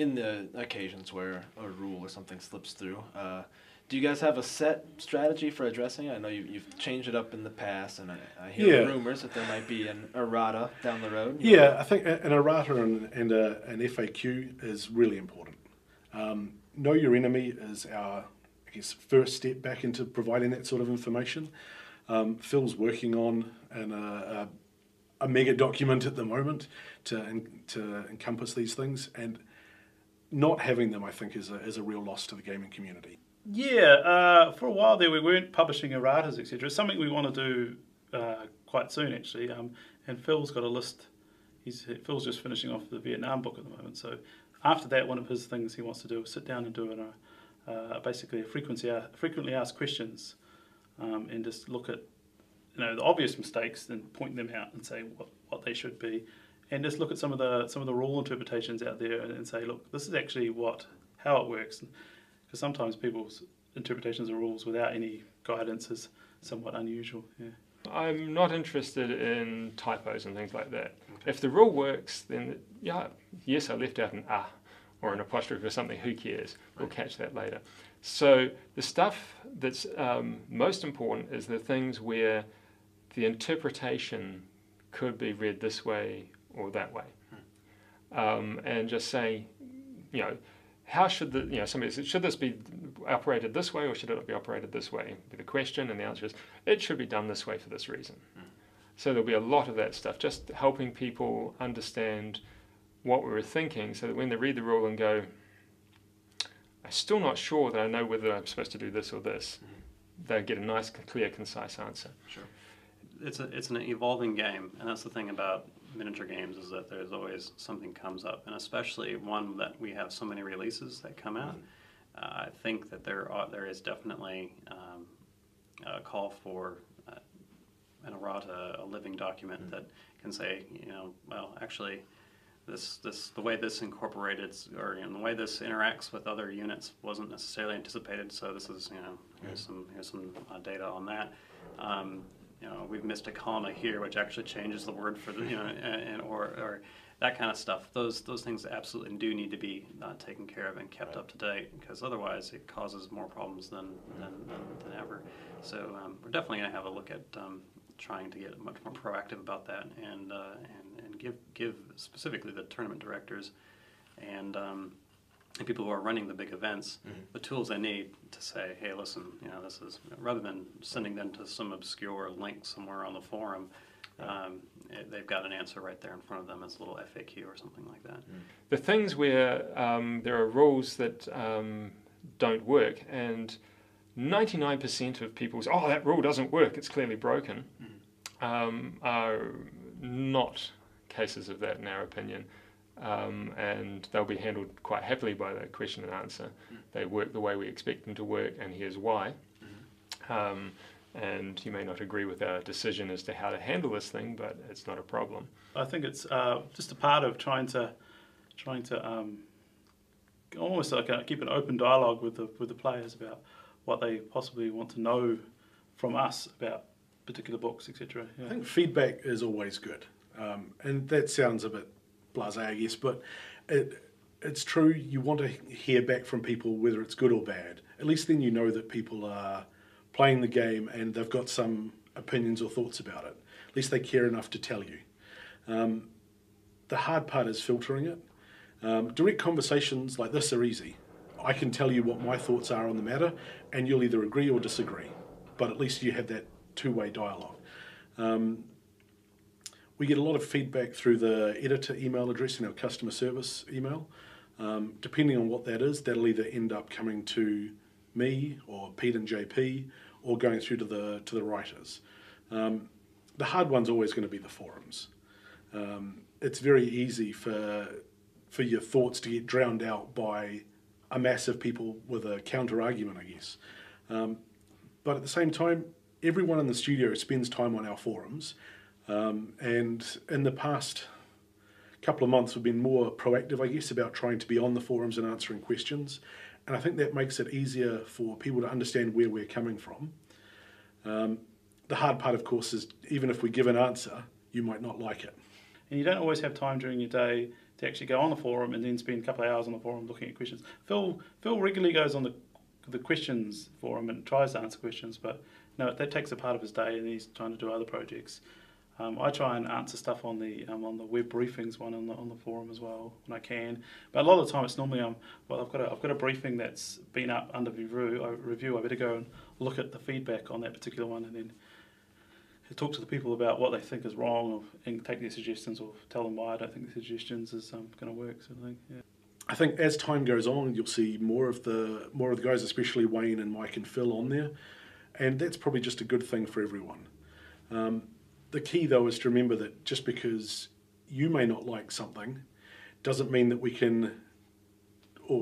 in the occasions where a rule or something slips through, do you guys have a set strategy for addressing it? I know you've changed it up in the past, and I hear rumors that there might be an errata down the road. Yeah, I think an errata and an FAQ is really important. Know your enemy is our, I guess, first step back into providing that sort of information. Phil's working on a mega document at the moment to encompass these things, and not having them, I think, is a real loss to the gaming community. Yeah, for a while there we weren't publishing erratas, etc. It's something we want to do quite soon, actually. And Phil's got a list. Phil's just finishing off the Vietnam book at the moment. So after that, one of his things he wants to do is sit down and do basically a frequently asked questions, and just look at the obvious mistakes and point them out and say what they should be, and just look at some of the rule interpretations out there and say, look, this is actually how it works. Because sometimes people's interpretations of rules without any guidance is somewhat unusual. Yeah. I'm not interested in typos and things like that. Okay. If the rule works, then yes, I left out an or an apostrophe or something, who cares? We'll catch that later. So the stuff that's most important is the things where the interpretation could be read this way or that way. And just saying, how should somebody says, should this be operated this way or should it be operated this way? Be the question, and the answer is, it should be done this way for this reason. So there'll be a lot of that stuff, just helping people understand what we were thinking, so that when they read the rule and go, I'm still not sure that I know whether I'm supposed to do this or this, they'll get a nice, clear, concise answer. Sure. It's an evolving game, and that's the thing about miniature games, is that there's always something comes up, and especially one that we have so many releases that come out. I think that there is definitely a call for an errata, a living document that can say, well, actually, the way this incorporated or the way this interacts with other units wasn't necessarily anticipated. So this is here's some data on that. We've missed a comma here, which actually changes the word for the or that kind of stuff. Those things absolutely do need to be taken care of and kept up to date, because otherwise it causes more problems than ever. So we're definitely going to have a look at trying to get much more proactive about that, and give specifically the tournament directors and people who are running the big events the tools they need to say, hey, listen, this is, rather than sending them to some obscure link somewhere on the forum, they've got an answer right there in front of them as a little FAQ or something like that. The things where there are rules that don't work, and 99% of people say, oh, that rule doesn't work, it's clearly broken, are not cases of that in our opinion. And they'll be handled quite happily by the question and answer. They work the way we expect them to work, and here's why. And you may not agree with our decision as to how to handle this thing, but it's not a problem. I think it's just a part of trying to almost like keep an open dialogue with the players about what they possibly want to know from us about particular books, etc. Yeah. I think feedback is always good, and that sounds a bit blasé, I guess, but it's true. You want to hear back from people, whether it's good or bad. At least then you know that people are playing the game and they've got some opinions or thoughts about it. At least they care enough to tell you. The hard part is filtering it. Direct conversations like this are easy. I can tell you what my thoughts are on the matter, and you'll either agree or disagree, but at least you have that two-way dialogue. We get a lot of feedback through the editor email address and our customer service email. Depending on what that is, that'll either end up coming to me or Pete and JP, or going through to the writers. The hard one's always going to be the forums. It's very easy for your thoughts to get drowned out by a mass of people with a counter argument, I guess. But at the same time, everyone in the studio spends time on our forums. And in the past couple of months, we've been more proactive, I guess, about trying to be on the forums and answering questions. And I think that makes it easier for people to understand where we're coming from. The hard part, of course, is even if we give an answer, you might not like it. And you don't always have time during your day to actually go on the forum and then spend a couple of hours on the forum looking at questions. Phil regularly goes on the questions forum and tries to answer questions, but no, that takes a part of his day, and he's trying to do other projects. I try and answer stuff on the web briefings one on the forum as well when I can. But a lot of the time it's normally I've got a briefing that's been up under review. I better go and look at the feedback on that particular one, and then talk to the people about what they think is wrong, and take their suggestions, or tell them why I don't think the suggestions is going to work, sort of thing. Yeah. I think as time goes on, you'll see more of the guys, especially Wayne and Mike and Phil, on there, and that's probably just a good thing for everyone. The key, though, is to remember that just because you may not like something doesn't mean that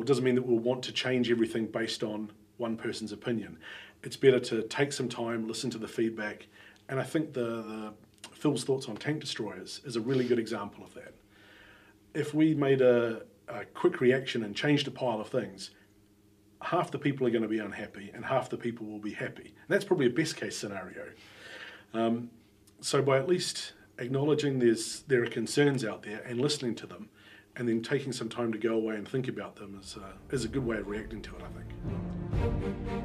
doesn't mean that we'll want to change everything based on one person's opinion. It's better to take some time, listen to the feedback, and I think the Phil's thoughts on tank destroyers is a really good example of that. If we made a quick reaction and changed a pile of things, half the people are going to be unhappy and half the people will be happy. And that's probably a best case scenario. So by at least acknowledging there are concerns out there and listening to them, and then taking some time to go away and think about them is a good way of reacting to it, I think.